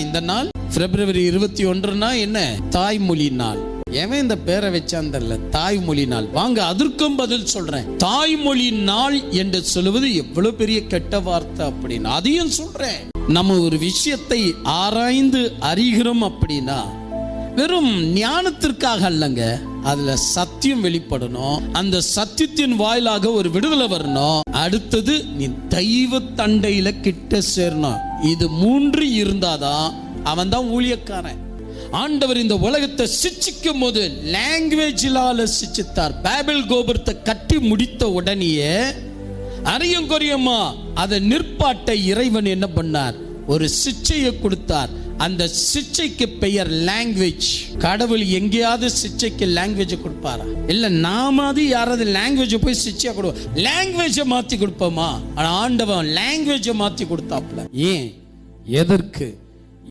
இந்த நாள் பிப்ரவரி 21 என்ன? தாய்மொழி நாள். ஏன் இந்த பேரை வச்சான் தெரியல. தாய்மொழி நாள். வாங்க அதற்கும் பதில் சொல்றேன். தாய்மொழி நாள் என்று சொல்லுவது எவ்வளவு பெரிய கெட்ட வார்த்தை அப்படின்னு அதையும் சொல்றேன். நம்ம ஒரு விஷயத்தை ஆராய்ந்து அறிகிறோம் அப்படின்னா வெறும் ஞானத்திற்காக அல்லங்க, அதுல சத்தியம் வெளிப்படணும். அந்த சத்தியத்தின் வாயிலாக ஒரு விடுதலை வரணும். அடுத்தது நீ தெய்வ தண்டையில கிட்ட சேரணும். இது 3 இருந்தாதான் அவன் தான் ஊழியக்காரன். ஆண்டவர் இந்த உலகத்தை சிச்சிக்கும் போது லாங்குவேஜிலால சிச்சித்தார். பேபிள் கோபுரத்தை கட்டி முடித்த உடனேயே அரையும் குறையுமா அதை நிற்பாட்ட இறைவன் என்ன பண்ணார்? ஒரு சிச்சையை கொடுத்தார். அந்த சிச்சைக்கு பெயர் லாங்குவேஜ். கடவுள் எங்கேயாவது சிச்சைக்கு லாங்குவேஜ் கொடுப்பாரா? இல்ல நாம யாராவது லாங்குவேஜ் போய் சிச்சையா கொடுவோம்? லாங்குவேஜை மாத்தி கொடுப்போமா? ஆனா ஆண்டவன் லாங்குவேஜை மாத்தி கொடுத்தாப்ல. ஏன்? எதற்கு?